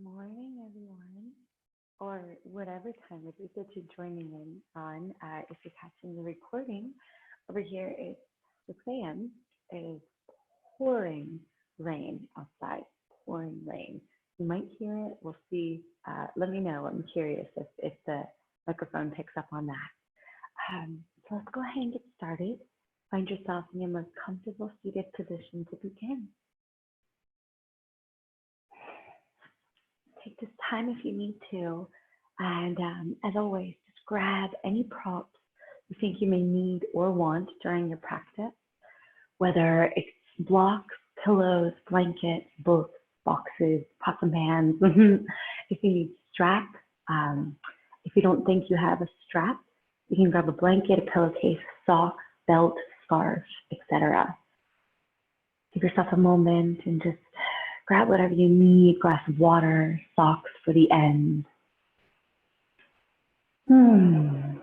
Morning, everyone, or whatever time it is that you're joining in on. If you're catching the recording, over here it's 6 a.m. It is pouring rain outside, pouring rain. You might hear it. We'll see. Let me know. I'm curious if the microphone picks up on that. So let's go ahead and get started. Find yourself in your most comfortable seated position to begin. Take this time if you need to, and as always, just grab any props you think you may need or want during your practice, whether it's blocks, pillows, blankets, books, boxes, pots and pans. If you need strap, if you don't think you have a strap, you can grab a blanket, a pillowcase, sock, belt, scarf, etc. Give yourself a moment and just grab whatever you need, glass of water, socks for the end. And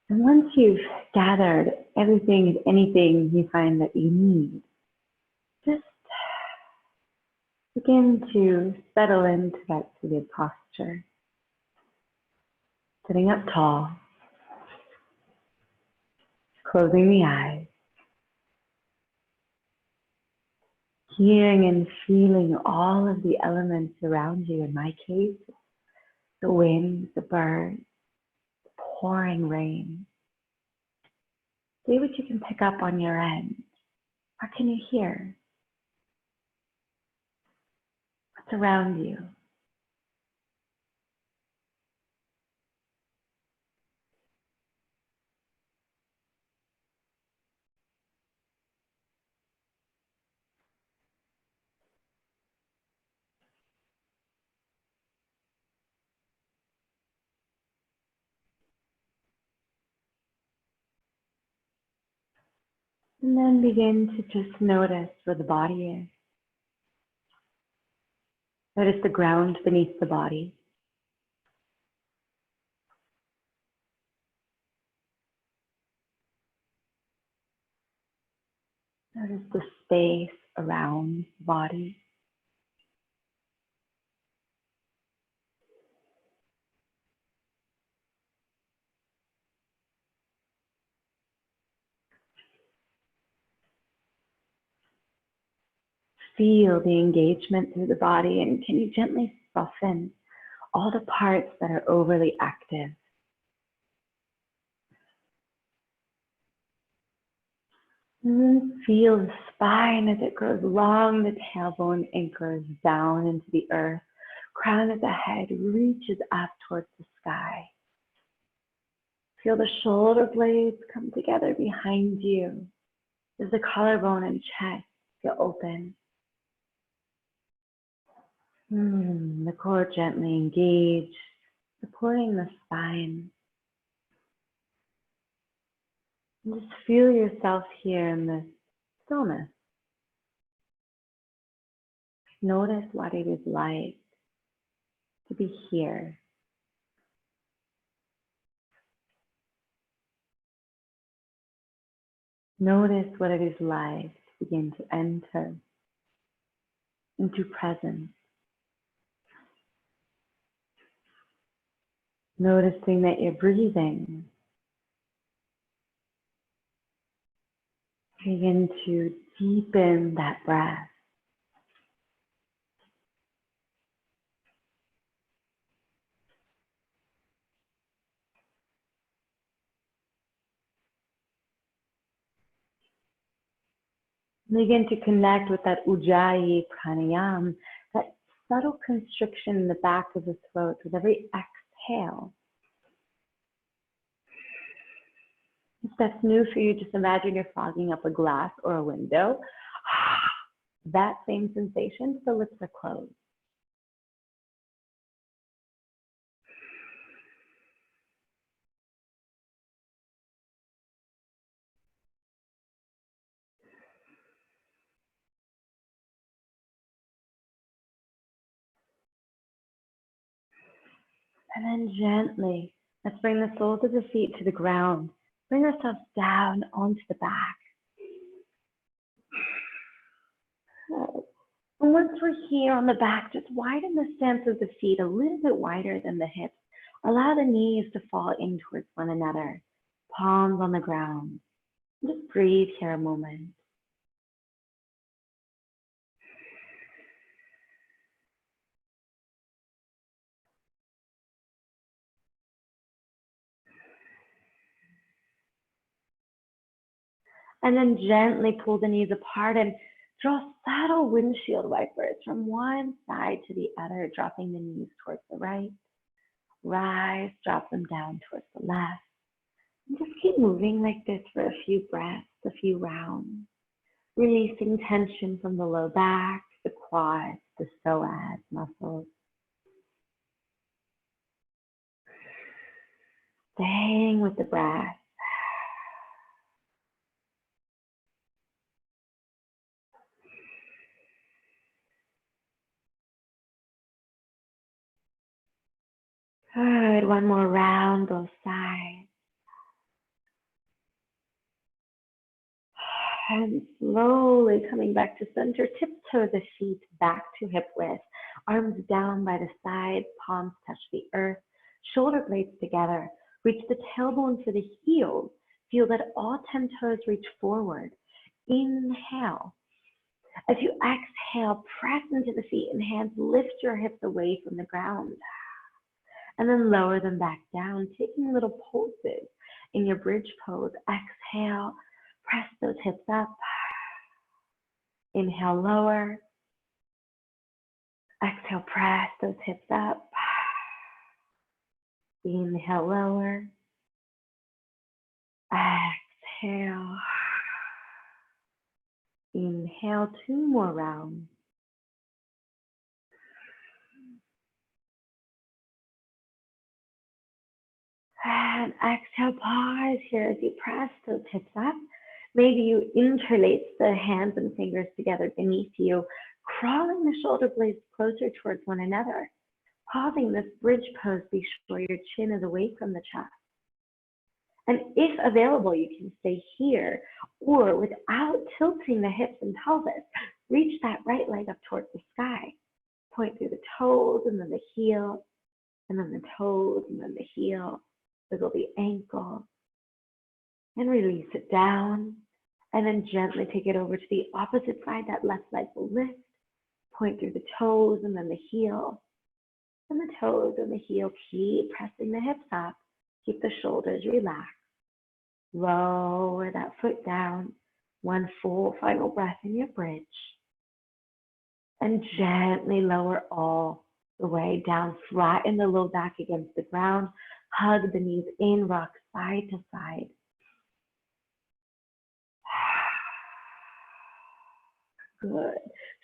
once you've gathered everything and anything you find that you need, just begin to settle into that seated posture. Sitting up tall, closing the eyes, hearing and feeling all of the elements around you. In my case, the wind, the birds, the pouring rain. See what you can pick up on your end. What can you hear? What's around you? And then begin to just notice where the body is. Notice the ground beneath the body. Notice the space around the body. Feel the engagement through the body, and can you gently soften all the parts that are overly active? And then feel the spine as it grows long, the tailbone anchors down into the earth, crown of the head reaches up towards the sky. Feel the shoulder blades come together behind you as the collarbone and chest feel open. The core gently engaged, supporting the spine. And just feel yourself here in this stillness. Notice what it is like to be here. Notice what it is like to begin to enter into presence. Noticing that you're breathing. Begin to deepen that breath. Begin to connect with that Ujjayi pranayama, that subtle constriction in the back of the throat with every exhale. If that's new for you, just imagine you're fogging up a glass or a window. That same sensation, the lips are closed. And then gently, let's bring the soles of the feet to the ground. Bring ourselves down onto the back. And once we're here on the back, just widen the stance of the feet a little bit wider than the hips. Allow the knees to fall in towards one another, palms on the ground. Just breathe here a moment. And then gently pull the knees apart and draw subtle windshield wipers from one side to the other, dropping the knees towards the right. Rise, drop them down towards the left. And just keep moving like this for a few breaths, a few rounds. Releasing tension from the low back, the quads, the psoas muscles. Staying with the breath. Good. One more round, both sides. And slowly coming back to center, tiptoe the feet back to hip width. Arms down by the side, palms touch the earth, shoulder blades together. Reach the tailbone for the heels. Feel that all 10 toes reach forward. Inhale. As you exhale, press into the feet and hands, lift your hips away from the ground. And then lower them back down, taking little pulses in your bridge pose. Exhale, press those hips up. Inhale, lower. Exhale, press those hips up. Inhale, lower. Exhale. Inhale, 2 more rounds. And exhale, pause here as you press those hips up. Maybe you interlace the hands and fingers together beneath you, crawling the shoulder blades closer towards one another. Pausing this bridge pose, be sure your chin is away from the chest. And if available, you can stay here, or without tilting the hips and pelvis, reach that right leg up towards the sky. Point through the toes and then the heel, and then the toes and then the heel. Wiggle the ankle and release it down. And then gently take it over to the opposite side. That left leg will lift. Point through the toes and then the heel. And the toes and the heel. Keep pressing the hips up. Keep the shoulders relaxed. Lower that foot down. One full final breath in your bridge. And gently lower all the way down. Flatten the low back against the ground. Hug the knees in, rock side to side. Good.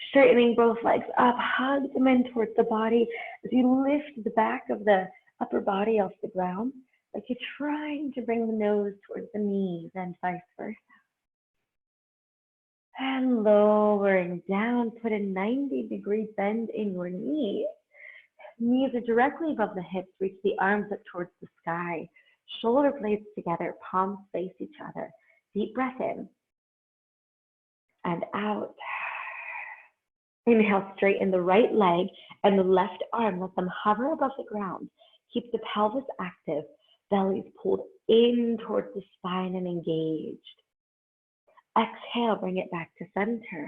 Straightening both legs up, hug them in towards the body as you lift the back of the upper body off the ground, like you're trying to bring the nose towards the knees and vice versa. And lowering down, put a 90-degree bend in your knees. Knees are directly above the hips, reach the arms up towards the sky. Shoulder blades together, palms face each other. Deep breath in and out. Inhale, straighten the right leg and the left arm. Let them hover above the ground. Keep the pelvis active. Belly's pulled in towards the spine and engaged. Exhale, bring it back to center.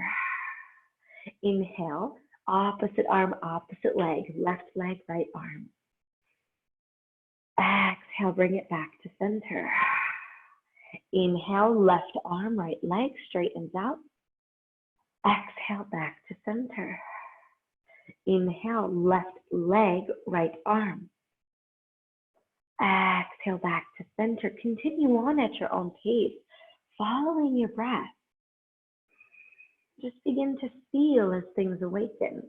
Inhale, opposite arm, opposite leg, left leg, right arm. Exhale, bring it back to center. Inhale, left arm, right leg, straightens out. Exhale, back to center. Inhale, left leg, right arm. Exhale, back to center. Continue on at your own pace, following your breath. Just begin to feel as things awaken.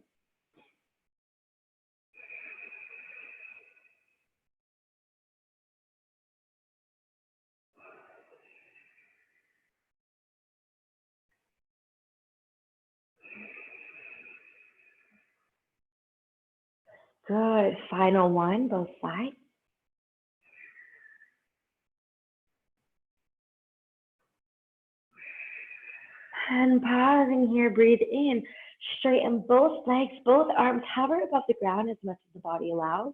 Good. Final one, both sides. And pausing here, breathe in. Straighten both legs, both arms hover above the ground as much as the body allows.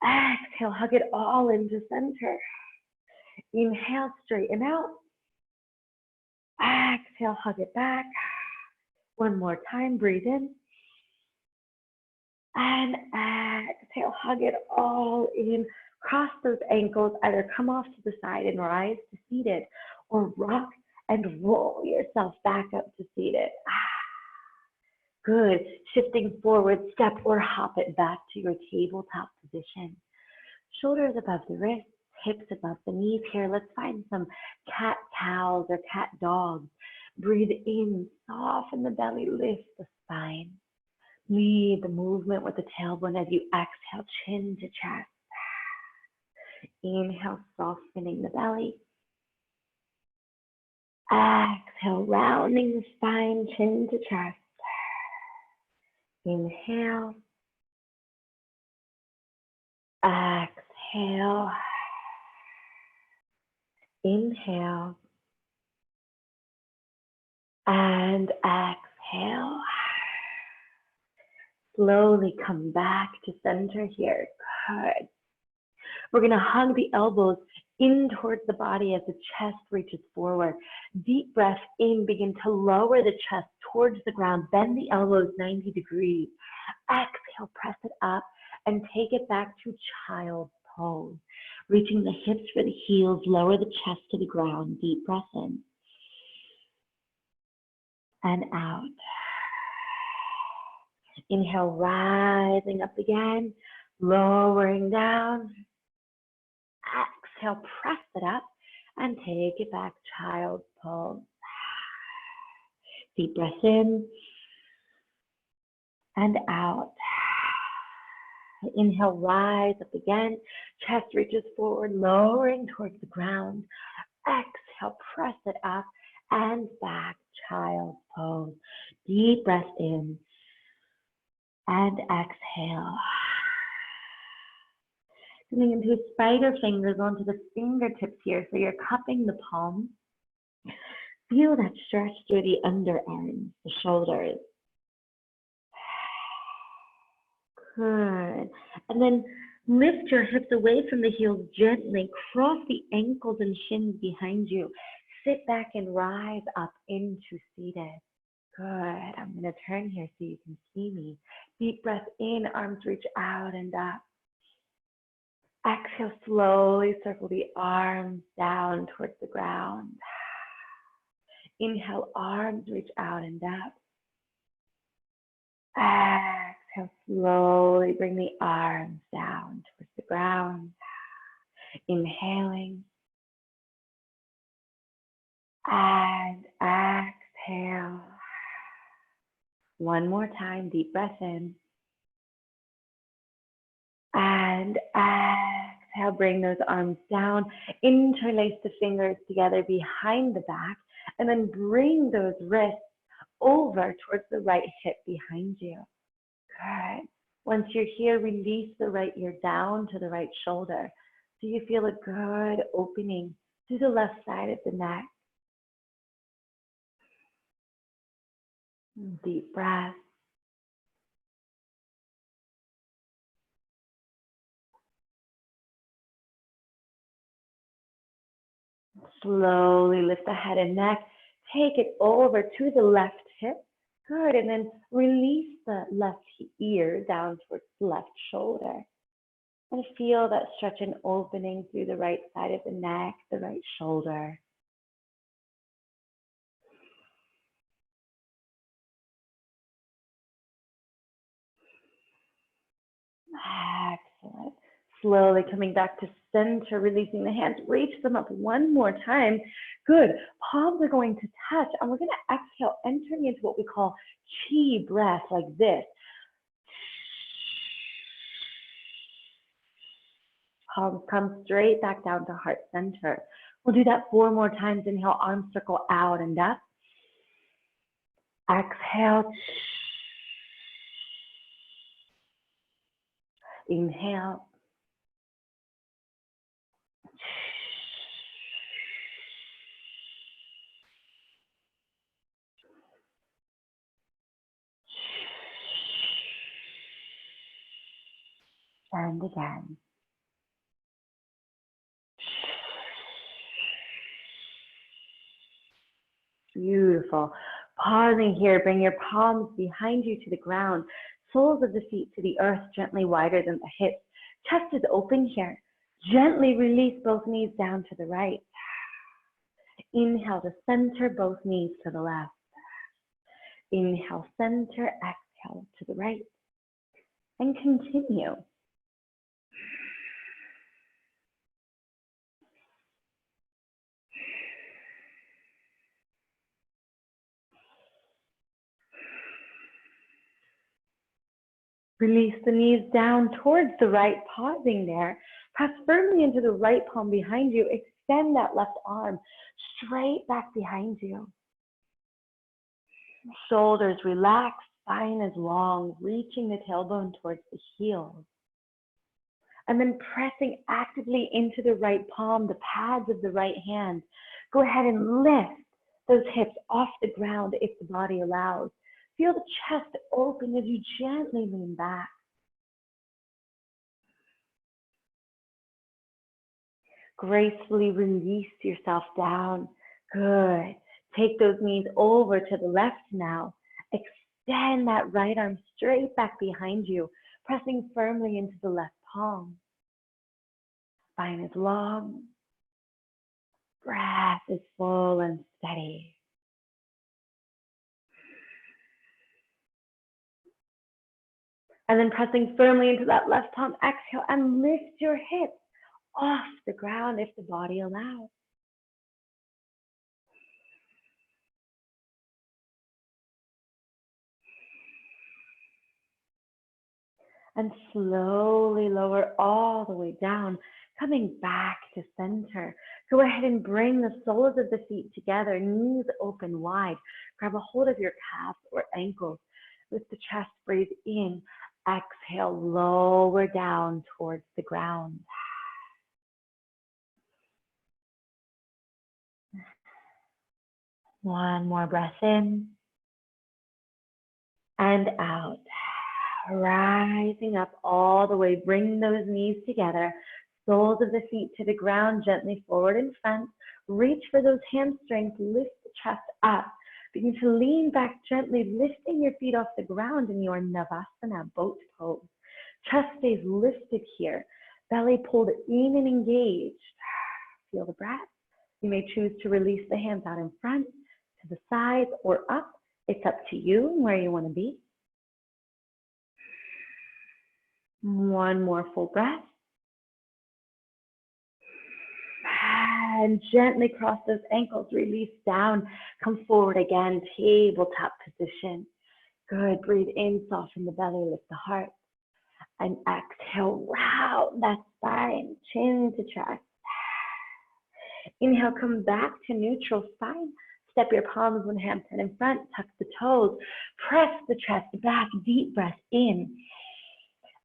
Exhale, hug it all into center. Inhale, straighten out. Exhale, hug it back. One more time, breathe in. And exhale, hug it all in. Cross those ankles, either come off to the side and rise to seated, or rock and roll yourself back up to seated. Good. Shifting forward, step or hop it back to your tabletop position. Shoulders above the wrists, hips above the knees. Here, let's find some cat cows or cat dogs. Breathe in, soften the belly, lift the spine. Lead the movement with the tailbone as you exhale, chin to chest. Inhale, softening the belly. Exhale, rounding the spine, chin to chest. Inhale. Exhale. Inhale. And exhale. Slowly come back to center here. Good. We're going to hug the elbows in towards the body as the chest reaches forward. Deep breath in, begin to lower the chest towards the ground. Bend the elbows 90 degrees. Exhale, press it up and take it back to child's pose. Reaching the hips for the heels, lower the chest to the ground. Deep breath in and out. Inhale, rising up again, lowering down. Exhale, press it up and take it back, child's pose. Deep breath in and out. Inhale, rise up again. Chest reaches forward, lowering towards the ground. Exhale, press it up and back, child's pose. Deep breath in and exhale. Coming into spider fingers onto the fingertips here. So you're cupping the palms. Feel that stretch through the underarms, the shoulders. Good. And then lift your hips away from the heels gently. Cross the ankles and shins behind you. Sit back and rise up into seated. Good. I'm going to turn here so you can see me. Deep breath in, arms reach out and up. Exhale, slowly circle the arms down towards the ground. Inhale, arms reach out and up. Exhale, slowly bring the arms down towards the ground. Inhaling. And exhale. One more time, deep breath in. And exhale, bring those arms down. Interlace the fingers together behind the back. And then bring those wrists over towards the right hip behind you. Good. Once you're here, release the right ear down to the right shoulder. So you feel a good opening to the left side of the neck. Deep breath. Slowly lift the head and neck. Take it over to the left hip. Good. And then release the left ear down towards the left shoulder. And feel that stretch and opening through the right side of the neck, the right shoulder. Excellent. Slowly coming back to center, releasing the hands. Reach them up one more time. Good. Palms are going to touch, and we're going to exhale, entering into what we call chi breath, like this. Palms come straight back down to heart center. We'll do that 4 more times. Inhale, arms circle out and up. Exhale. Inhale. and again. Beautiful. Pausing here, bring your palms behind you to the ground, soles of the feet to the earth, gently wider than the hips. Chest is open here. Gently release both knees down to the right. Inhale to center both knees to the left. Inhale, center, exhale to the right. And continue. Release the knees down towards the right, pausing there. Press firmly into the right palm behind you. Extend that left arm straight back behind you. Shoulders relaxed, spine is long, reaching the tailbone towards the heels. And then pressing actively into the right palm, the pads of the right hand. Go ahead and lift those hips off the ground if the body allows. Feel the chest open as you gently lean back. Gracefully release yourself down. Good. Take those knees over to the left now. Extend that right arm straight back behind you, pressing firmly into the left palm. Spine is long. Breath is full and steady. And then pressing firmly into that left palm, exhale and lift your hips off the ground if the body allows. And slowly lower all the way down, coming back to center. Go ahead and bring the soles of the feet together, knees open wide. Grab a hold of your calves or ankles. Lift the chest, breathe in. Exhale, lower down towards the ground. One more breath in and out. Rising up all the way, bring those knees together, soles of the feet to the ground, gently forward and front. Reach for those hamstrings, lift the chest up. Begin to lean back gently, lifting your feet off the ground in your Navasana, boat pose. Chest stays lifted here, belly pulled in and engaged. Feel the breath. You may choose to release the hands out in front, to the sides, or up. It's up to you and where you want to be. One more full breath. And gently cross those ankles, release down, come forward again, tabletop position. Good, breathe in, soften the belly, lift the heart. And exhale, round that spine, chin to chest. Inhale, come back to neutral spine. Step your palms 1 hand in front, tuck the toes, press the chest back, deep breath in.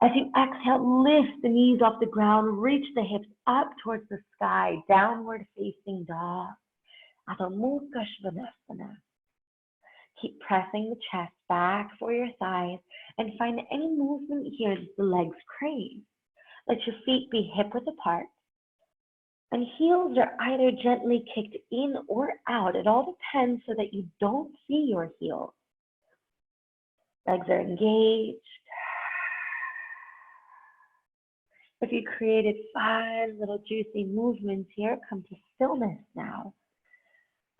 As you exhale, lift the knees off the ground, reach the hips up towards the sky, downward facing dog. Adho Mukha Svanasana. Keep pressing the chest back for your thighs and find any movement here that the legs crave. Let your feet be hip width apart. And heels are either gently kicked in or out. It all depends so that you don't see your heels. Legs are engaged. If you created 5 little juicy movements here, come to stillness now.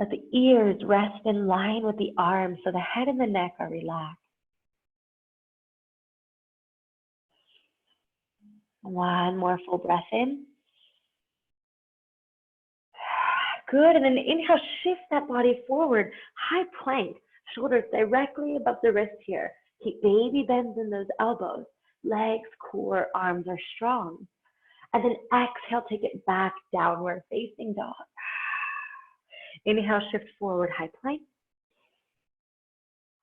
Let the ears rest in line with the arms so the head and the neck are relaxed. One more full breath in. Good, and then inhale, shift that body forward. High plank, shoulders directly above the wrist here. Keep baby bends in those elbows. Legs, core, arms are strong. And then exhale, take it back, downward facing dog. Inhale, shift forward, high plank.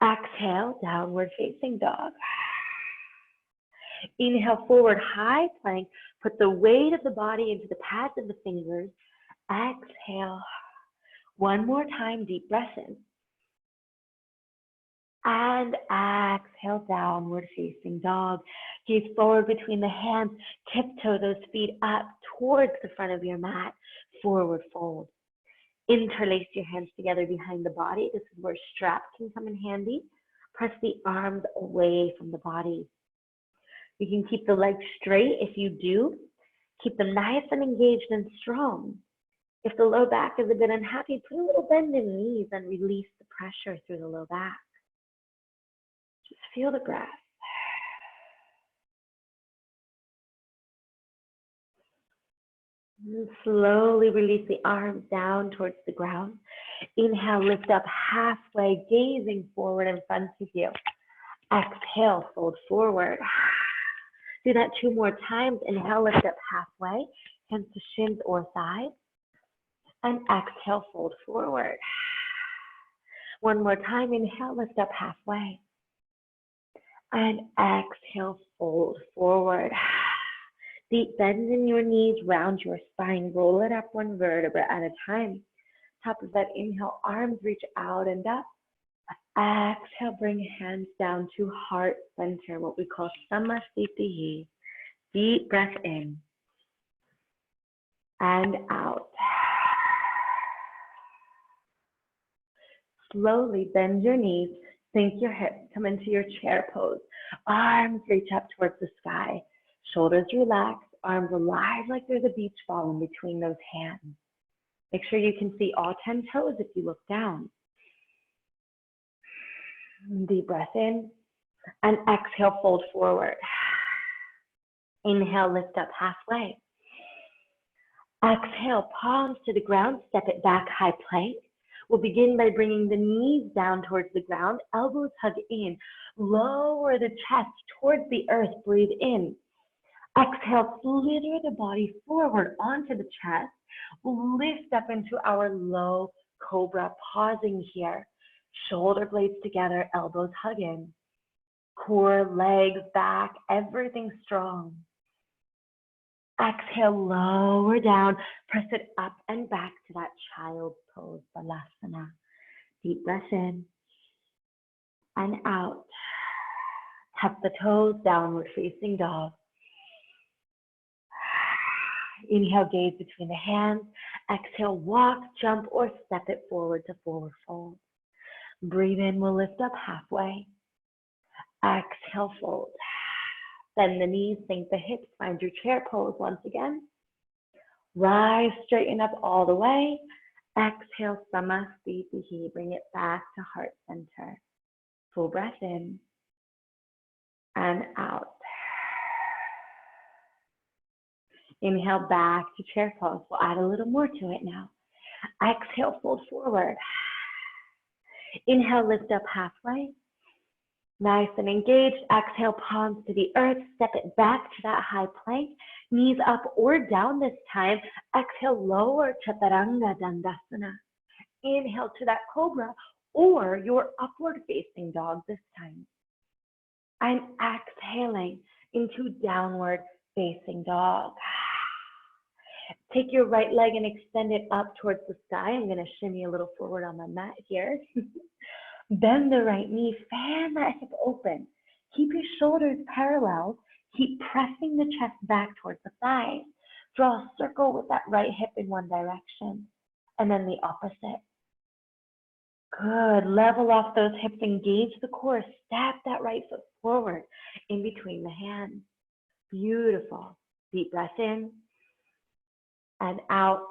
Exhale, downward facing dog. Inhale, forward, high plank. Put the weight of the body into the pads of the fingers. Exhale. One more time, deep breath in. And exhale, downward facing dog. Gaze forward between the hands. Tiptoe those feet up towards the front of your mat. Forward fold. Interlace your hands together behind the body. This is where straps can come in handy. Press the arms away from the body. You can keep the legs straight if you do. Keep them nice and engaged and strong. If the low back is a bit unhappy, put a little bend in the knees and release the pressure through the low back. Just feel the breath. And slowly release the arms down towards the ground. Inhale, lift up halfway, gazing forward in front of you. Exhale, fold forward. Do that 2 more times. Inhale, lift up halfway, hands to shins or thighs. And exhale, fold forward. 1 more time. Inhale, lift up halfway. And exhale, fold forward. Deep bend in your knees, round your spine, roll it up 1 vertebra at a time. Top of that inhale, arms reach out and up. Exhale, bring hands down to heart center, what we call Namaste. Deep breath in and out. Slowly bend your knees, sink your hips, come into your chair pose. Arms reach up towards the sky. Shoulders relax, arms alive like there's a beach ball in between those hands. Make sure you can see all 10 toes if you look down. Deep breath in and exhale, fold forward. Inhale, lift up halfway. Exhale, palms to the ground, step it back, high plank. We'll begin by bringing the knees down towards the ground, elbows hug in. Lower the chest towards the earth, breathe in. Exhale, slither the body forward onto the chest. We'll lift up into our low cobra, pausing here. Shoulder blades together, elbows hug in. Core, legs, back, everything strong. Exhale, lower down, press it up and back to that child's pose, Balasana. Deep breath in and out. Tuck the toes, downward facing dog. Inhale, gaze between the hands. Exhale, walk, jump, or step it forward to forward fold. Breathe in, we'll lift up halfway. Exhale, fold. Bend the knees, sink the hips, find your chair pose once again. Rise, straighten up all the way. Exhale, Namaste. Bring it back to heart center. Full breath in and out. Inhale, back to chair pose. We'll add a little more to it now. Exhale, fold forward. Inhale, lift up halfway. Nice and engaged. Exhale, palms to the earth. Step it back to that high plank. Knees up or down this time. Exhale, lower Chaturanga Dandasana. Inhale to that cobra or your upward facing dog this time. And exhaling into downward facing dog. Take your right leg and extend it up towards the sky. I'm going to shimmy a little forward on my mat here. Bend the right knee, fan that hip open. Keep your shoulders parallel. Keep pressing the chest back towards the thighs. Draw a circle with that right hip in one direction, and then the opposite. Good. Level off those hips, engage the core. Step that right foot forward in between the hands. Beautiful. Deep breath in and out.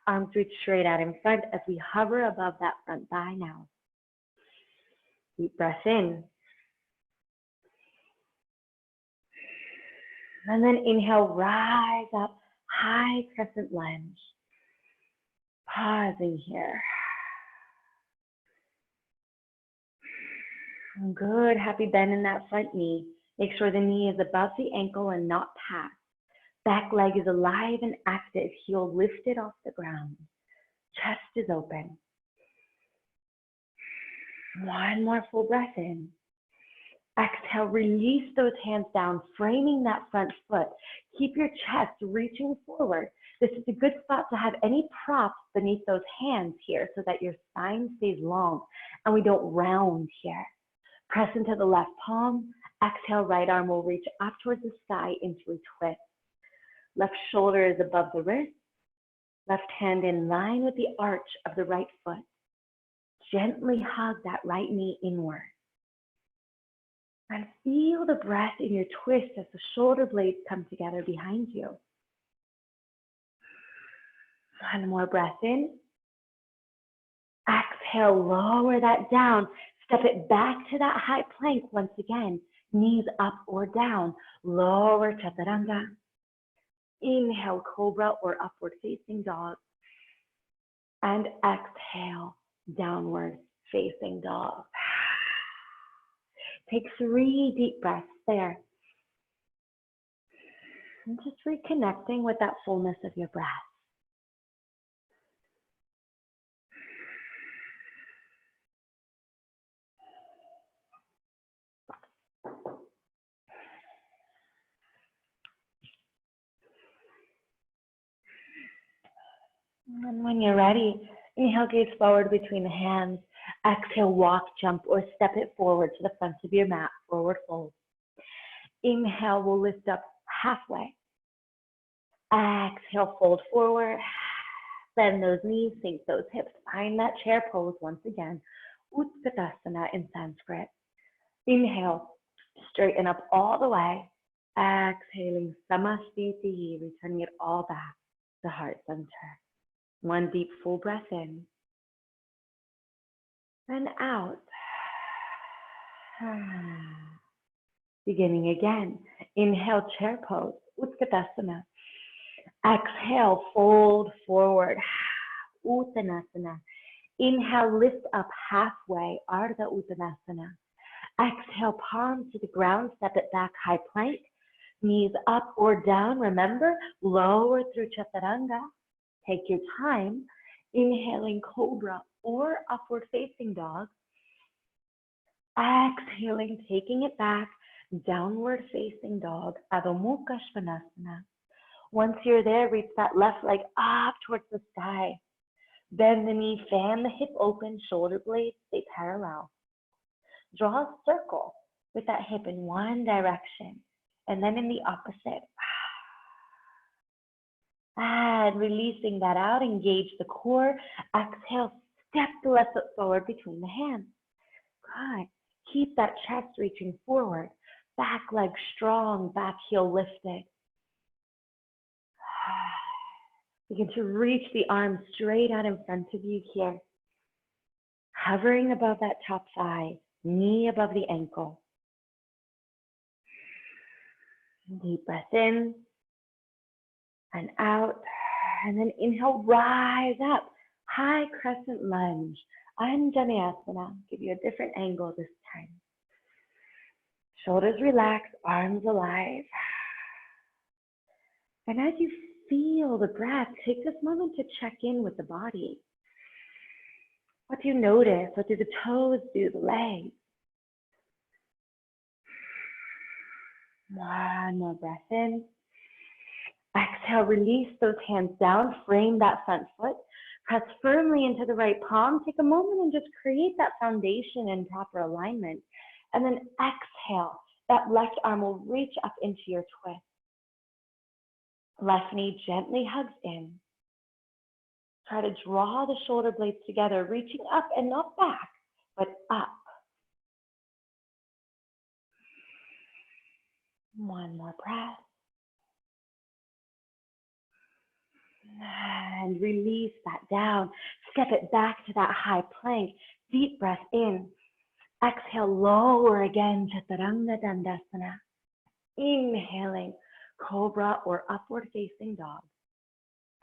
Arms reach straight out in front as we hover above that front thigh now. Deep breath in. And then inhale, rise up, high crescent lunge. Pausing here. Good, happy bend in that front knee. Make sure the knee is above the ankle and not past. Back leg is alive and active, heel lifted off the ground. Chest is open. One more full breath in. Exhale, release those hands down, framing that front foot. Keep your chest reaching forward. This is a good spot to have any props beneath those hands here so that your spine stays long and we don't round here. Press into the left palm. Exhale, right arm will reach up towards the sky into a twist. Left shoulder is above the wrist. Left hand in line with the arch of the right foot. Gently hug that right knee inward. And feel the breath in your twist as the shoulder blades come together behind you. One more breath in. Exhale, lower that down. Step it back to that high plank once again. Knees up or down. Lower chaturanga. Inhale, cobra or upward facing dog. And exhale, downward facing dog. Take 3 deep breaths there. And just reconnecting with that fullness of your breath. And when you're ready, inhale, gaze forward between the hands. Exhale, walk, jump, or step it forward to the front of your mat, forward fold. Inhale, we'll lift up halfway. Exhale, fold forward. Bend those knees, sink those hips. Find that chair pose once again. Utkatasana in Sanskrit. Inhale, straighten up all the way. Exhaling, Samastitihi, returning it all back to heart center. One deep full breath in. And out. Beginning again. Inhale, chair pose, Utkatasana. Exhale, fold forward, Uttanasana. Inhale, lift up halfway, Ardha Uttanasana. Exhale, palms to the ground, step it back, high plank. Knees up or down, remember, lower through chaturanga. Take your time, inhaling cobra or upward facing dog. Exhaling, taking it back, downward facing dog, Adho Mukha Svanasana. Once you're there, reach that left leg up towards the sky. Bend the knee, fan the hip open, shoulder blades stay parallel. Draw a circle with that hip in one direction and then in the opposite. And releasing that out, engage the core. Exhale, step the left foot forward between the hands. Good. Keep that chest reaching forward. Back leg strong, back heel lifted. Begin to reach the arms straight out in front of you here. Hovering above that top thigh, knee above the ankle. Deep breath in and out. And then inhale, rise up. High crescent lunge. Anjaneyasana. Give you a different angle this time. Shoulders relaxed, arms alive. And as you feel the breath, take this moment to check in with the body. What do you notice? What do the toes do, the legs? One more breath in. Exhale, release those hands down, frame that front foot. Press firmly into the right palm. Take a moment and just create that foundation in proper alignment. And then exhale, that left arm will reach up into your twist. Left knee gently hugs in. Try to draw the shoulder blades together, reaching up and not back, but up. One more breath. And release that down. Step it back to that high plank. Deep breath in. Exhale, lower again, Chaturanga Dandasana. Inhaling, cobra or upward facing dog.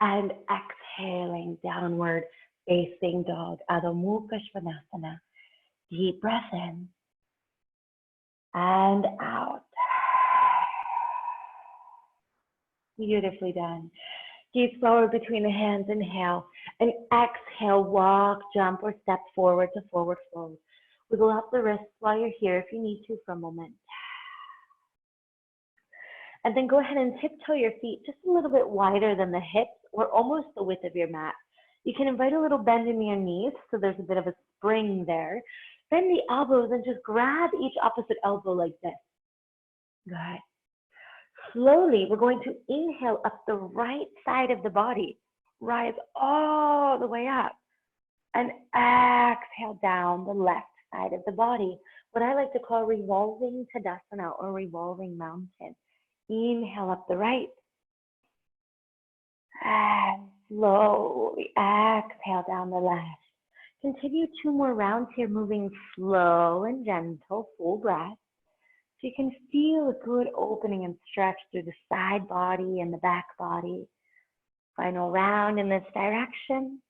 And exhaling, downward facing dog, Adho Mukha Svanasana. Deep breath in and out. Beautifully done. Gaze forward between the hands, inhale, and exhale, walk, jump, or step forward to forward fold. Wiggle out the wrists while you're here if you need to for a moment. And then go ahead and tiptoe your feet just a little bit wider than the hips or almost the width of your mat. You can invite a little bend in your knees, so there's a bit of a spring there. Bend the elbows and just grab each opposite elbow like this. Good. Slowly, we're going to inhale up the right side of the body. Rise all the way up. And exhale down the left side of the body. What I like to call revolving Tadasana or revolving mountain. Inhale up the right. And slowly exhale down the left. Continue 2 more rounds here, moving slow and gentle, full breath. So you can feel a good opening and stretch through the side body and the back body. Final round in this direction.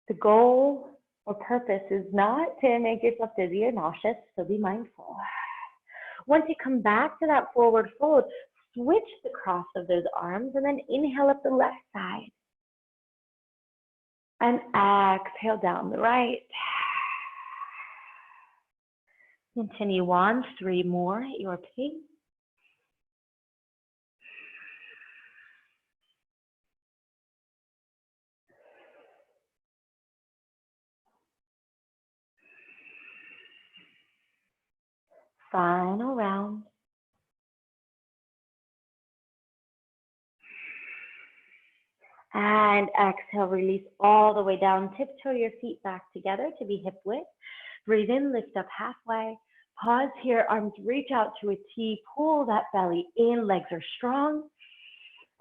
The goal or purpose is not to make yourself dizzy or nauseous, so be mindful. Once you come back to that forward fold, switch the cross of those arms and then inhale up the left side. And exhale down the right. Continue on, 3 more at your pace. Final round. And exhale, release all the way down. Tiptoe your feet back together to be hip width. Breathe in, lift up halfway. Pause here, arms reach out to a T. Pull that belly in, legs are strong.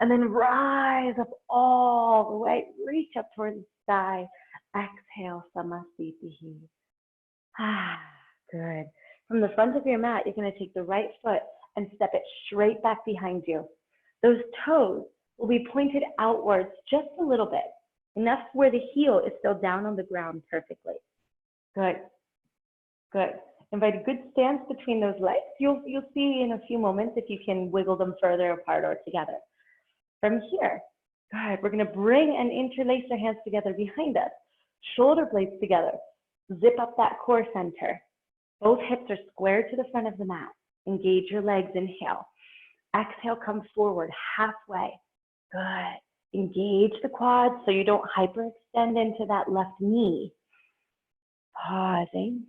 And then rise up all the way. Reach up towards the sky. Exhale, Samasthiti. Good. From the front of your mat, you're going to take the right foot and step it straight back behind you. Those toes will be pointed outwards just a little bit, enough where the heel is still down on the ground perfectly. Good. Good. Invite a good stance between those legs. You'll see in a few moments if you can wiggle them further apart or together. From here, good, we're going to bring and interlace our hands together behind us. Shoulder blades together. Zip up that core center. Both hips are squared to the front of the mat. Engage your legs, inhale. Exhale, come forward halfway. Good. Engage the quads so you don't hyperextend into that left knee. Pausing.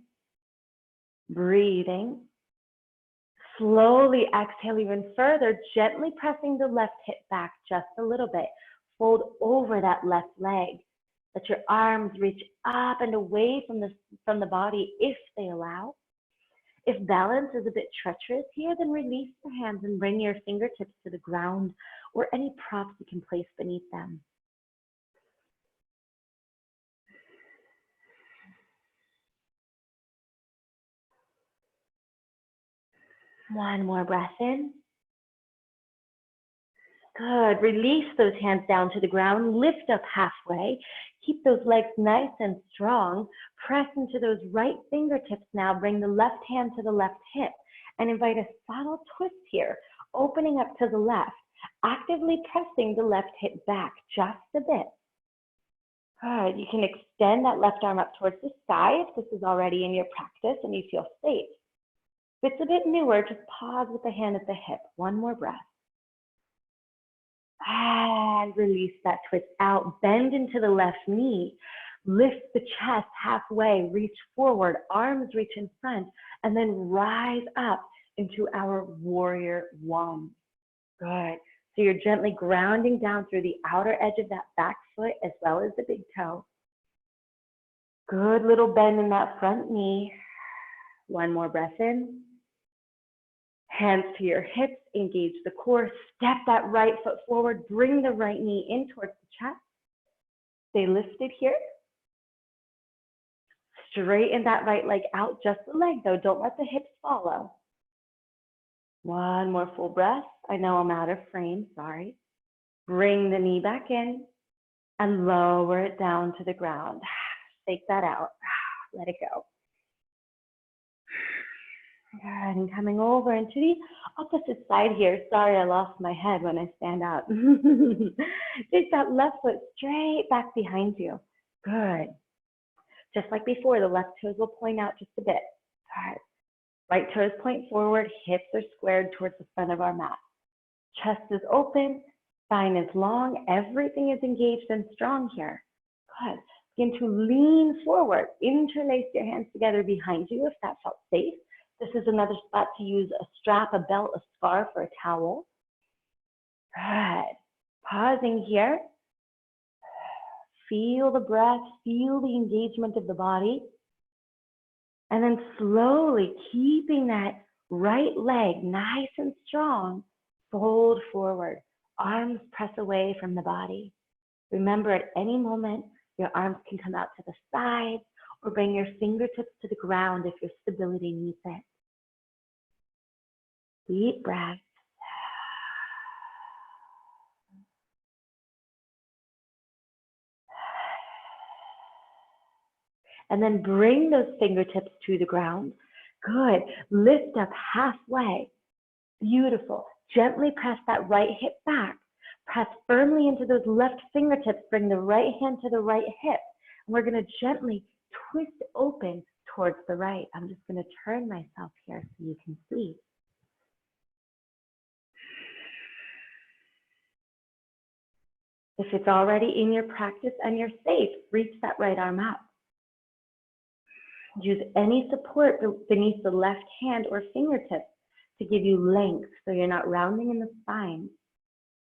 Breathing. Slowly exhale even further, gently pressing the left hip back just a little bit. Fold over that left leg. Let your arms reach up and away from the body if they allow. If balance is a bit treacherous here, then release the hands and bring your fingertips to the ground or any props you can place beneath them. One more breath in. Good. Release those hands down to the ground. Lift up halfway. Keep those legs nice and strong. Press into those right fingertips now. Bring the left hand to the left hip and invite a subtle twist here, opening up to the left, actively pressing the left hip back just a bit. Good. You can extend that left arm up towards the sky if this is already in your practice and you feel safe. If it's a bit newer, just pause with the hand at the hip. One more breath. And release that twist out. Bend into the left knee. Lift the chest halfway. Reach forward. Arms reach in front. And then rise up into our warrior one. Good. So you're gently grounding down through the outer edge of that back foot as well as the big toe. Good little bend in that front knee. One more breath in. Hands to your hips, engage the core, step that right foot forward, bring the right knee in towards the chest. Stay lifted here. Straighten that right leg out, just the leg though, don't let the hips follow. One more full breath. I know I'm out of frame, sorry. Bring the knee back in and lower it down to the ground. Shake that out, let it go. Good, and coming over into the opposite side here. Sorry, I lost my head when I stand up. Take that left foot straight back behind you. Good. Just like before, the left toes will point out just a bit. Good. Right toes point forward, hips are squared towards the front of our mat. Chest is open, Spine is long. Everything is engaged and strong here. Good. Begin to lean forward. Interlace your hands together behind you if that felt safe. This is another spot to use a strap, a belt, a scarf, or a towel. Good. Pausing here. Feel the breath, feel the engagement of the body. And then slowly, keeping that right leg nice and strong, fold forward. Arms press away from the body. Remember, at any moment, your arms can come out to the side or bring your fingertips to the ground if your stability needs it. Deep breath. And then bring those fingertips to the ground. Good. Lift up halfway. Beautiful. Gently press that right hip back. Press firmly into those left fingertips. Bring the right hand to the right hip. And we're going to gently twist open towards the right. I'm just going to turn myself here so you can see. If it's already in your practice and you're safe, reach that right arm up. Use any support beneath the left hand or fingertips to give you length so you're not rounding in the spine.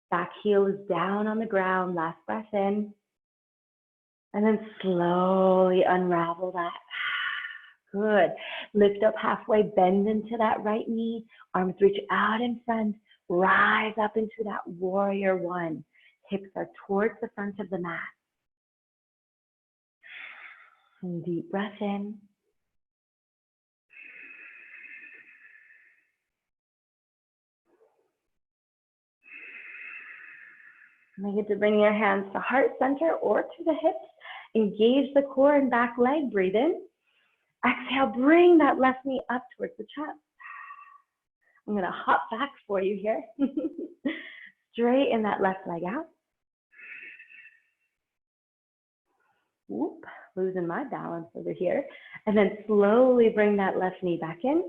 Back heel is down on the ground. Last breath in. And then slowly unravel that. Good. Lift up halfway, bend into that right knee. Arms reach out in front. Rise up into that warrior one. Hips are towards the front of the mat. And deep breath in. And you get to bring your hands to heart center or to the hips. Engage the core and back leg. Breathe in. Exhale, bring that left knee up towards the chest. I'm going to hop back for you here. Straighten that left leg out. Whoop, losing my balance over here. And then slowly bring that left knee back in.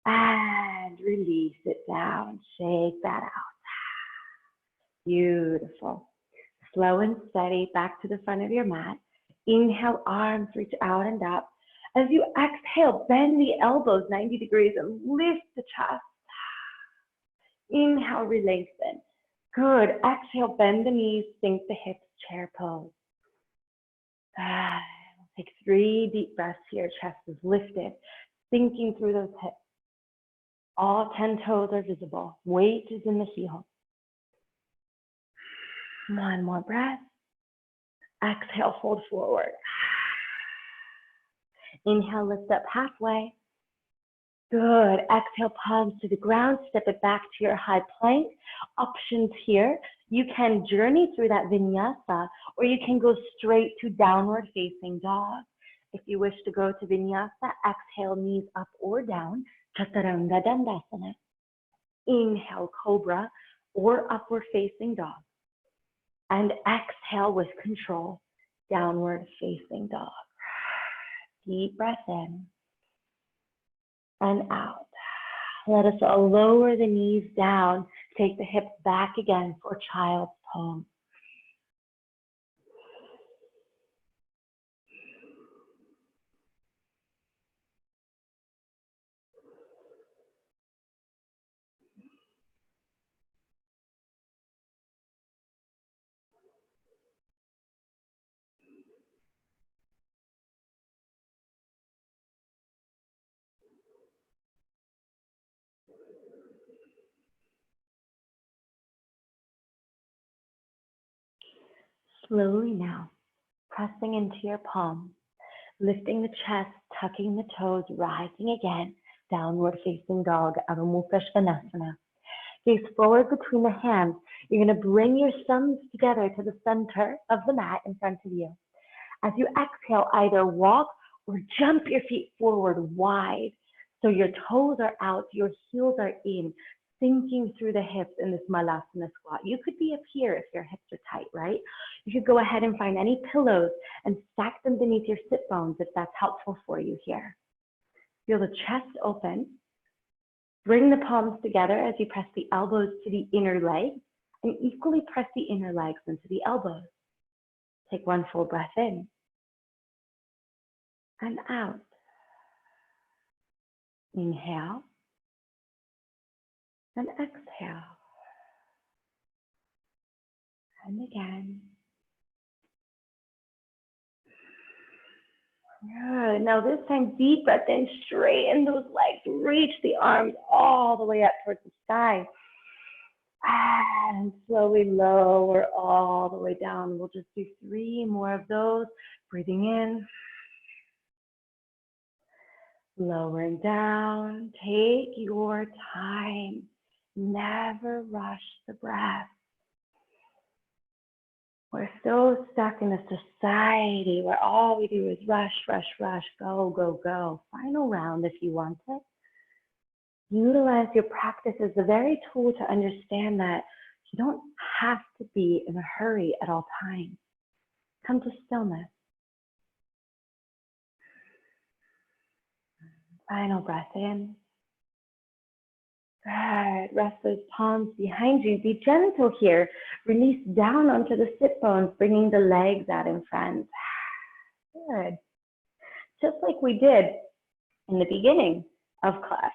And release it down. Shake that out. Beautiful. Slow and steady back to the front of your mat. Inhale, arms reach out and up. As you exhale, bend the elbows 90 degrees and lift the chest. Inhale, release it. Good. Exhale, bend the knees, sink the hips, chair pose. Take 3 deep breaths here. Chest is lifted, sinking through those hips. All 10 toes are visible. Weight is in the heels. One more breath. Exhale, fold forward. Inhale, lift up halfway. Good. Exhale, palms to the ground. Step it back to your high plank. Options here. You can journey through that vinyasa, or you can go straight to downward facing dog. If you wish to go to vinyasa, exhale, knees up or down. Chaturanga Dandasana. Inhale, cobra or upward facing dog. And exhale with control, downward facing dog. Deep breath in and out. Let us all lower the knees down. Take the hips back again for child's pose. Slowly now, pressing into your palms, lifting the chest, tucking the toes, rising again, downward facing dog, Adho Mukha Svanasana. Gaze forward between the hands. You're going to bring your thumbs together to the center of the mat in front of you. As you exhale, either walk or jump your feet forward wide. So your toes are out, your heels are in, sinking through the hips in this Malasana squat. You could be up here if your hips are tight, right? You could go ahead and find any pillows and stack them beneath your sit bones if that's helpful for you here. Feel the chest open. Bring the palms together as you press the elbows to the inner leg. And equally press the inner legs into the elbows. Take one full breath in and out. Inhale and exhale. And again. Good. Now this time, deep breath in, straighten those legs, reach the arms all the way up towards the sky. And slowly lower all the way down. We'll just do 3 more of those. Breathing in. Lowering down. Take your time. Never rush the breath. We're so stuck in a society where all we do is rush, rush, rush, go, go, go. Final round if you want it. Utilize your practice as the very tool to understand that you don't have to be in a hurry at all times. Come to stillness. Final breath in. Good. Rest those palms behind you. Be gentle here. Release down onto the sit bones, bringing the legs out in front. Good. Just like we did in the beginning of class.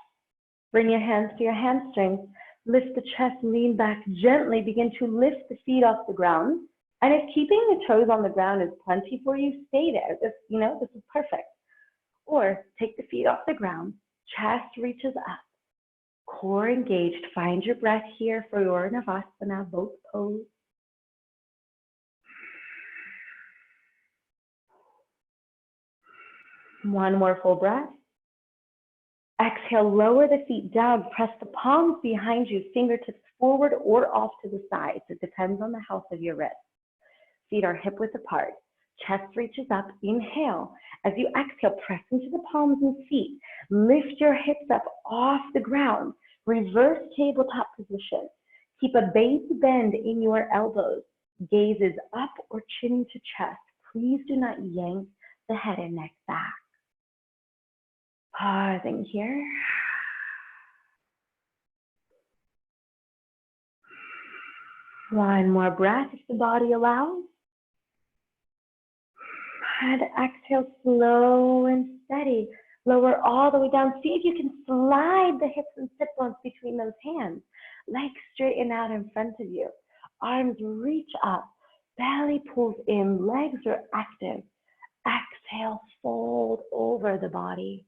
Bring your hands to your hamstrings. Lift the chest, lean back gently. Begin to lift the feet off the ground. And if keeping the toes on the ground is plenty for you, stay there. This is perfect. Or take the feet off the ground. Chest reaches up. Core engaged. Find your breath here for your Navasana, both pose. One more full breath. Exhale, lower the feet down. Press the palms behind you, fingertips forward or off to the sides. It depends on the health of your wrist. Feet are hip width apart. Chest reaches up. Inhale. As you exhale, press into the palms and feet. Lift your hips up off the ground. Reverse tabletop position. Keep a base bend in your elbows. Gaze is up or chin to chest. Please do not yank the head and neck back. Pausing here. One more breath if the body allows. And exhale, slow and steady. Lower all the way down. See if you can slide the hips and sit bones between those hands. Legs straighten out in front of you. Arms reach up. Belly pulls in. Legs are active. Exhale, fold over the body.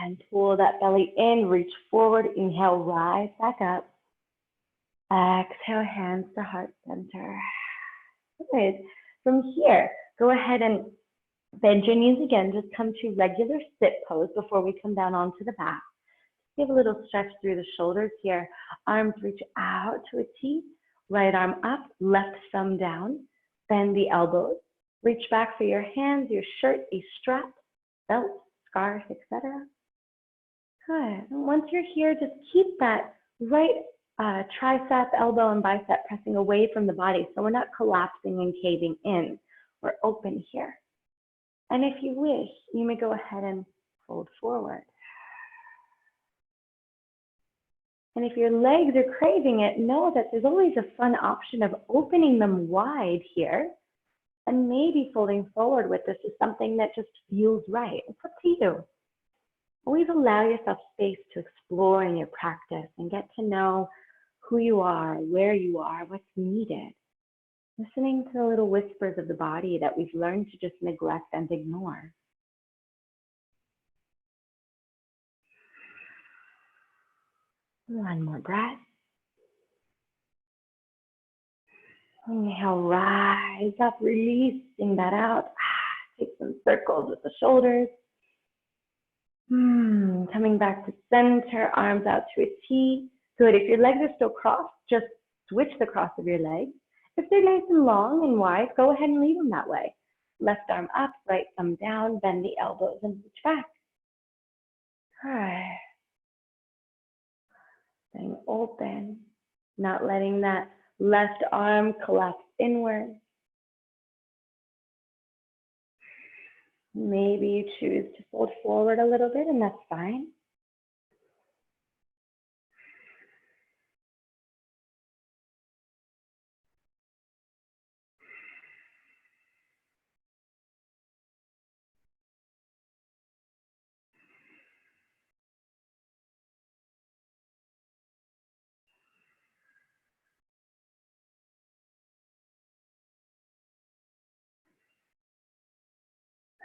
And pull that belly in, reach forward, inhale, rise back up. Exhale, hands to heart center. Good. From here, go ahead and bend your knees again. Just come to regular sit pose before we come down onto the back. Give a little stretch through the shoulders here. Arms reach out to a T. Right arm up, left thumb down. Bend the elbows. Reach back for your hands, your shirt, a strap, belt, scarf, etc. Good. And once you're here, just keep that right tricep, elbow, and bicep pressing away from the body so we're not collapsing and caving in. We're open here. And if you wish, you may go ahead and fold forward. And if your legs are craving it, know that there's always a fun option of opening them wide here and maybe folding forward with this is something that just feels right. It's up to you. Always allow yourself space to explore in your practice and get to know who you are, where you are, what's needed. Listening to the little whispers of the body that we've learned to just neglect and ignore. One more breath. Inhale, rise up, releasing that out. Take some circles with the shoulders. Coming back to center, arms out to a T. Good. If your legs are still crossed, just switch the cross of your legs. If they're nice and long and wide, go ahead and leave them that way. Left arm up, right thumb down, bend the elbows and reach back. All right. Staying open, not letting that left arm collapse inward. Maybe you choose to fold forward a little bit, and that's fine.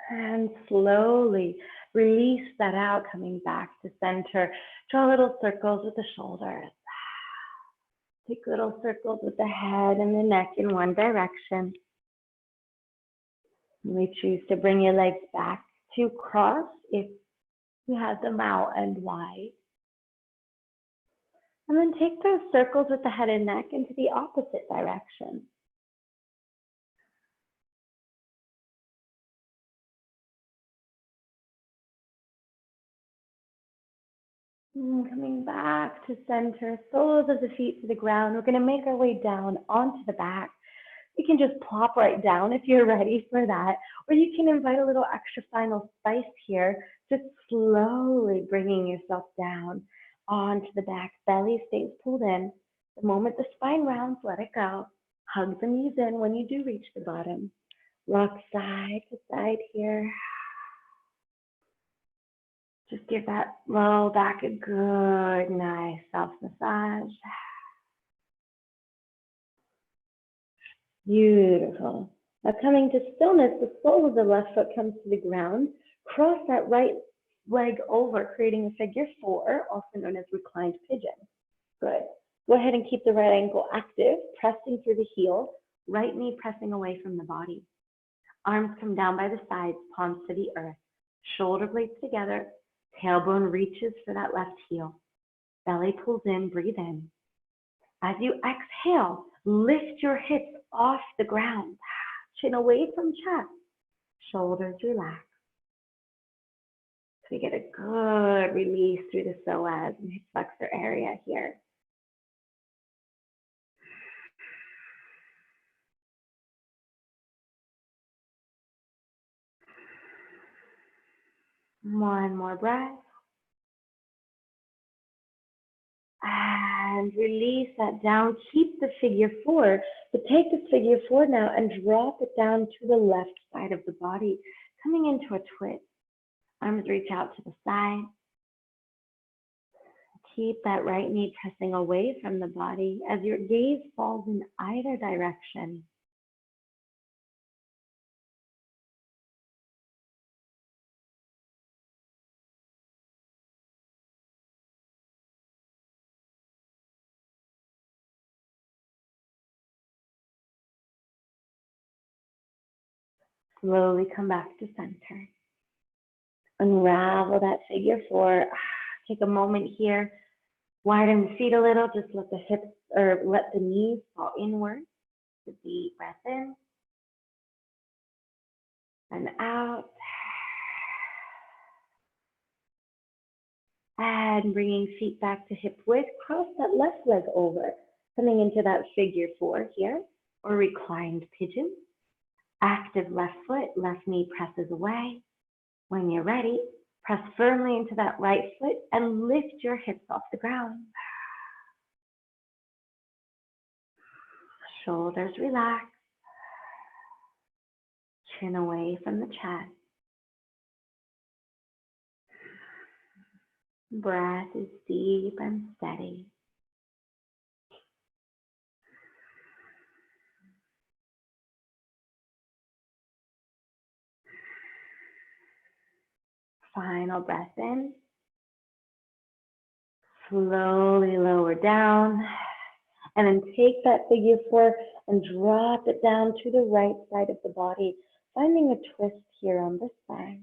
And slowly release that out, coming back to center. Draw little circles with the shoulders. Take little circles with the head and the neck in one direction. You may choose to bring your legs back to cross if you have them out and wide. And then take those circles with the head and neck into the opposite direction. Coming back to center, soles of the feet to the ground. We're going to make our way down onto the back. You can just plop right down if you're ready for that, or you can invite a little extra final spice here, just slowly bringing yourself down onto the back. Belly stays pulled in. The moment the spine rounds, let it go. Hug the knees in when you do reach the bottom. Rock side to side here. Just give that low back a good, nice self-massage. Beautiful. Now coming to stillness, the sole of the left foot comes to the ground. Cross that right leg over, creating a figure four, also known as reclined pigeon. Good. Go ahead and keep the right ankle active, pressing through the heel, right knee pressing away from the body. Arms come down by the sides, palms to the earth. Shoulder blades together, tailbone reaches for that left heel. Belly pulls in, breathe in. As you exhale, lift your hips off the ground. Chin away from chest. Shoulders relax. So we get a good release through the psoas and hip flexor area here. One more breath. And release that down. Keep the figure four, but take the figure four now and drop it down to the left side of the body, coming into a twist. Arms reach out to the side. Keep that right knee pressing away from the body as your gaze falls in either direction. Slowly come back to center. Unravel that figure four. Take a moment here. Widen the feet a little. Just let the hips or let the knees fall inward. A deep breath in and out. And bringing feet back to hip width. Cross that left leg over. Coming into that figure four here, or reclined pigeon. Active left foot, left knee presses away. When you're ready, press firmly into that right foot and lift your hips off the ground. Shoulders relax. Chin away from the chest. Breath is deep and steady. Final breath in. Slowly lower down. And then take that figure four and drop it down to the right side of the body, finding a twist here on this side.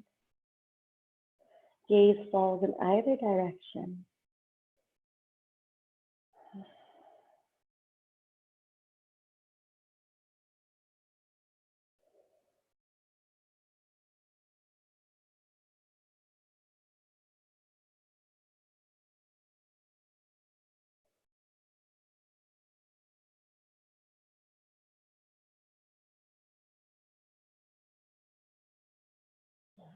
Gaze falls in either direction.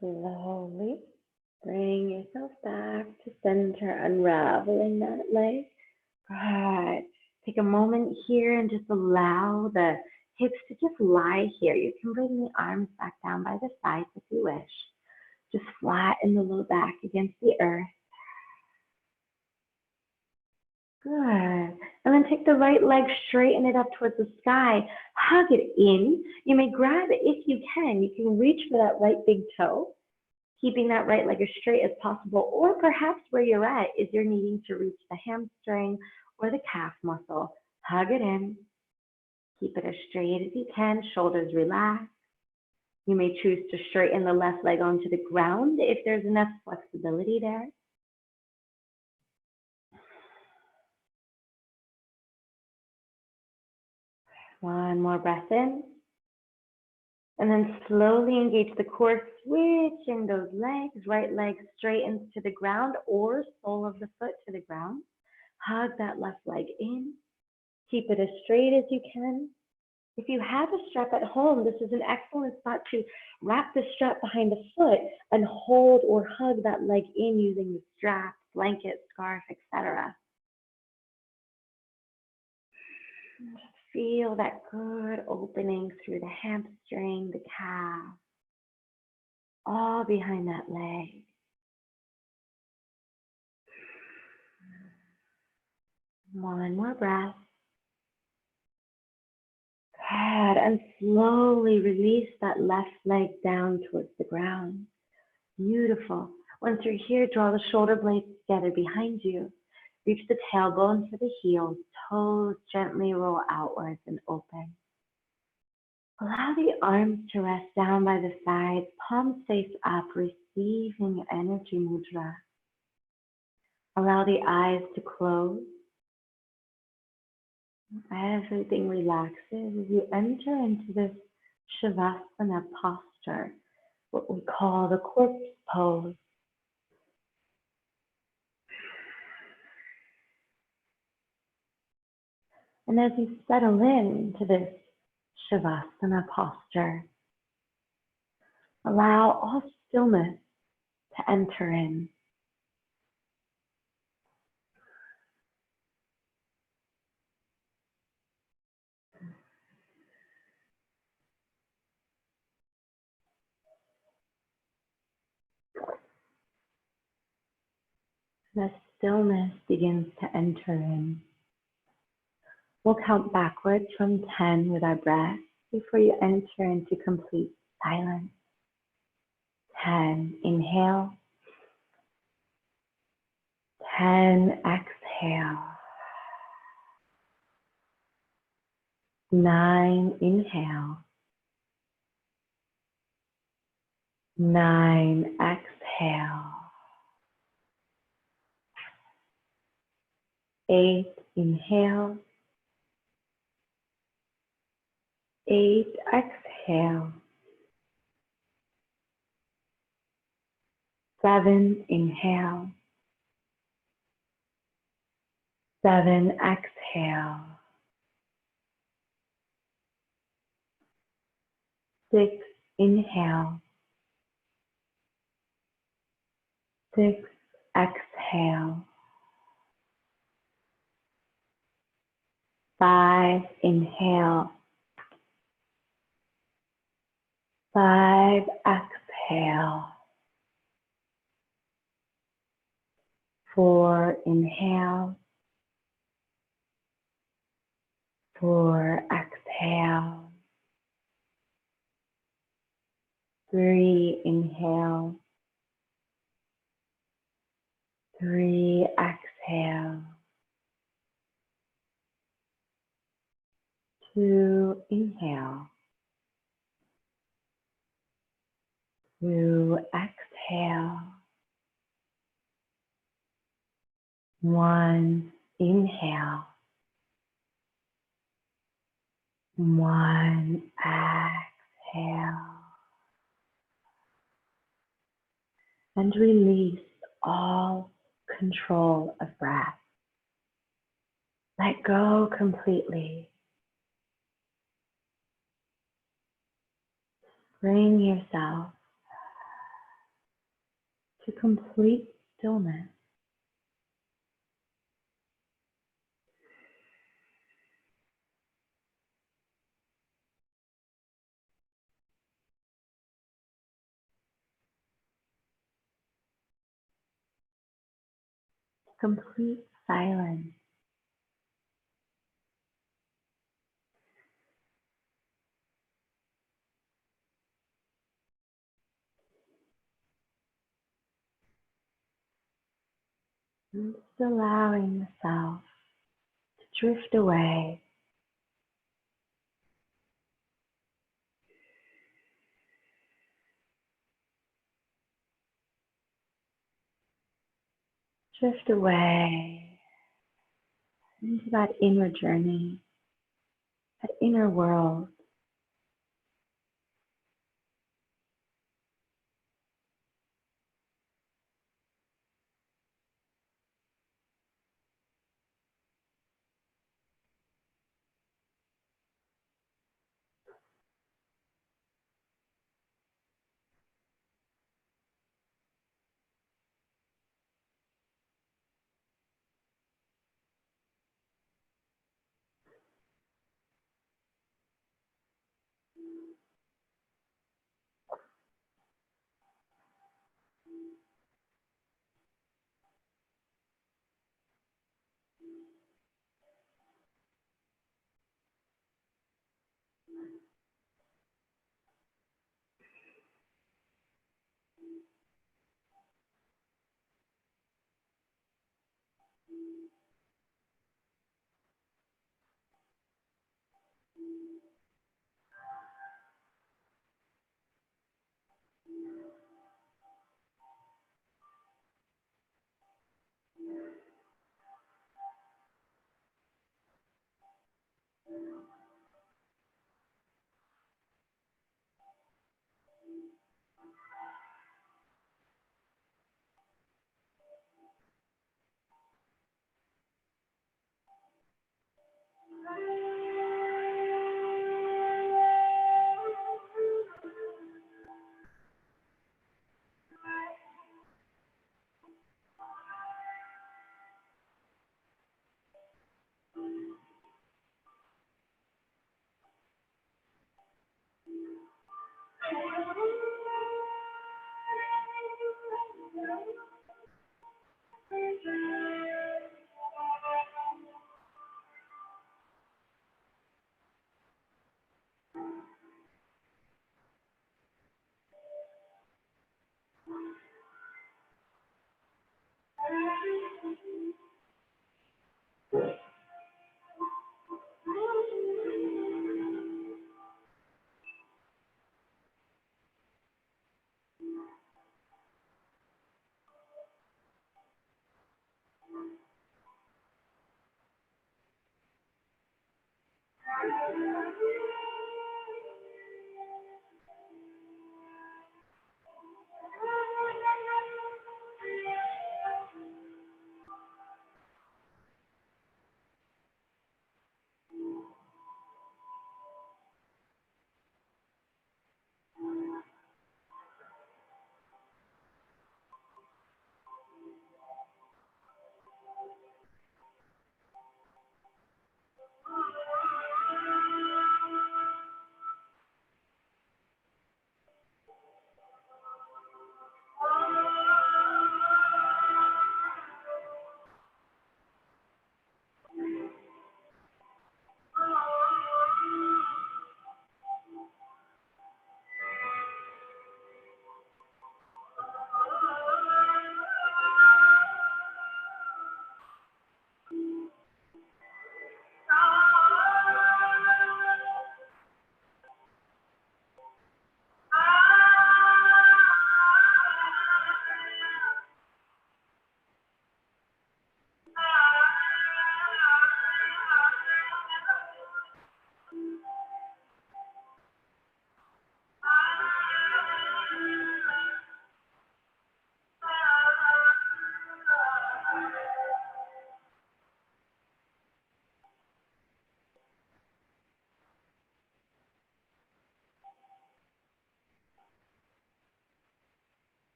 Slowly bring yourself back to center, unraveling that leg. Good. Take a moment here and just allow the hips to just lie here. You can bring the arms back down by the sides if you wish. Just flatten the low back against the earth. Good. And then take the right leg, straighten it up towards the sky. Hug it in. You may grab it if you can. You can reach for that right big toe, keeping that right leg as straight as possible. Or perhaps where you're at is you're needing to reach the hamstring or the calf muscle. Hug it in. Keep it as straight as you can. Shoulders relaxed. You may choose to straighten the left leg onto the ground if there's enough flexibility there. One more breath in. And then slowly engage the core, switching those legs. Right leg straightens to the ground or sole of the foot to the ground. Hug that left leg in. Keep it as straight as you can. If you have a strap at home, this is an excellent spot to wrap the strap behind the foot and hold or hug that leg in using the strap, blanket, scarf, etc. Feel that good opening through the hamstring, the calf, all behind that leg. One more breath. Good. And slowly release that left leg down towards the ground. Beautiful. Once you're here, draw the shoulder blades together behind you. Reach the tailbone to the heels. Toes gently roll outwards and open. Allow the arms to rest down by the sides, palms face up, receiving energy mudra. Allow the eyes to close. Everything relaxes as you enter into this Shavasana posture, what we call the corpse pose. And as you settle into this Shavasana posture, allow all stillness to enter in. The stillness begins to enter in. We'll count backwards from 10 with our breath before you enter into complete silence. 10, inhale. 10, exhale. 9, inhale. 9, exhale. 8, inhale. 8, exhale. 7, inhale. 7, exhale. 6, inhale. 6, exhale. 5, inhale. 5, exhale. 4, inhale. 4, exhale. 3, inhale. 3, exhale. 2, inhale. 2, exhale. 1, inhale. 1, exhale. And release all control of breath. Let go completely. Bring yourself to complete stillness. Complete silence. And just allowing the self to drift away. Drift away into that inner journey, that inner world.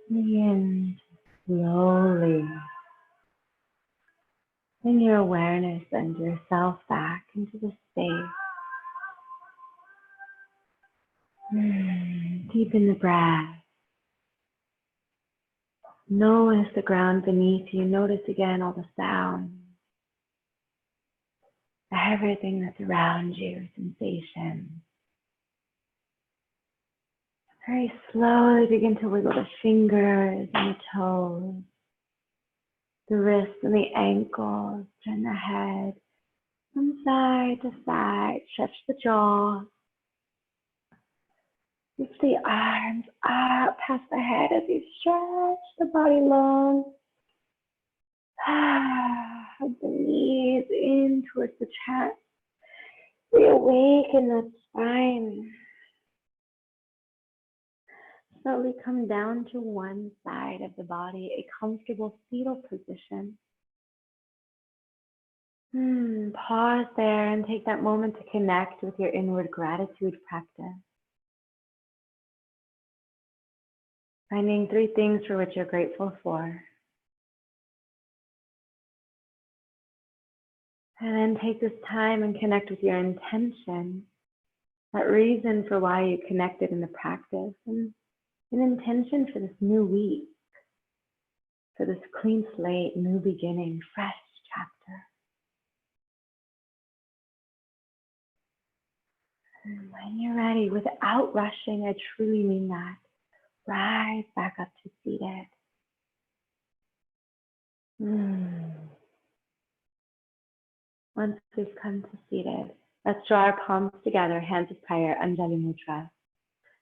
Begin to slowly bring your awareness and yourself back into the space. Deepen the breath. Notice the ground beneath you. Notice again all the sounds. Everything that's around you, sensations. Very slowly begin to wiggle the fingers and the toes, the wrists and the ankles. Turn the head from side to side. Stretch the jaw. Lift the arms up past the head as you stretch the body long. Hug the knees in towards the chest. Reawaken the spine. Slowly come down to one side of the body, a comfortable fetal position. Pause there and take that moment to connect with your inward gratitude practice. Finding 3 things for which you're grateful for. And then take this time and connect with your intention, that reason for why you connected in the practice, and an intention for this new week, for this clean slate, new beginning, fresh chapter. And when you're ready, without rushing, I truly mean that, rise back up to seated. Once we've come to seated, let's draw our palms together, hands of prayer, Anjali Mudra.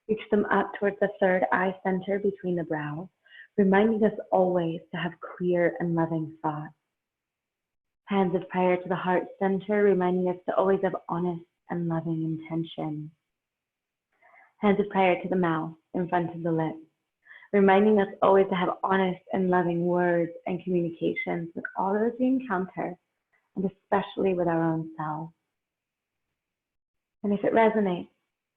Reach them up towards the third eye center between the brows, reminding us always to have clear and loving thoughts. Hands of prayer to the heart center, reminding us to always have honest and loving intention. Hands of prayer to the mouth in front of the lips, reminding us always to have honest and loving words and communications with all those we encounter, and especially with our own selves. And if it resonates,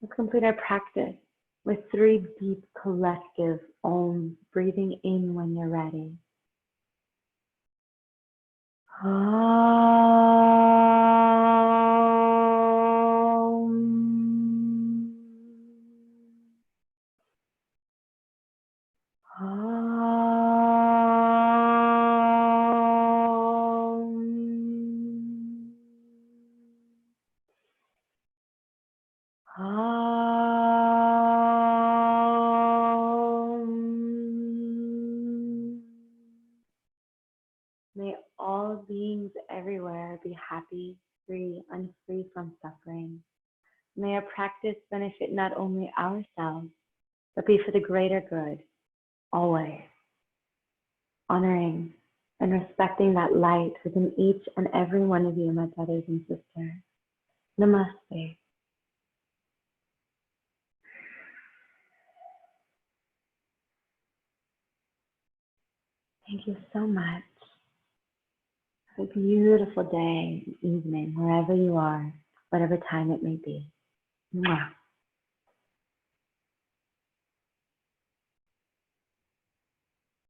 let's complete our practice with 3 deep collective Om, breathing in when you're ready. May all beings everywhere be happy, free, and free from suffering. May our practice benefit not only ourselves, but be for the greater good, always. Honoring and respecting that light within each and every one of you, my brothers and sisters. Namaste. Thank you so much. Have a beautiful day, evening, wherever you are, whatever time it may be. Mwah.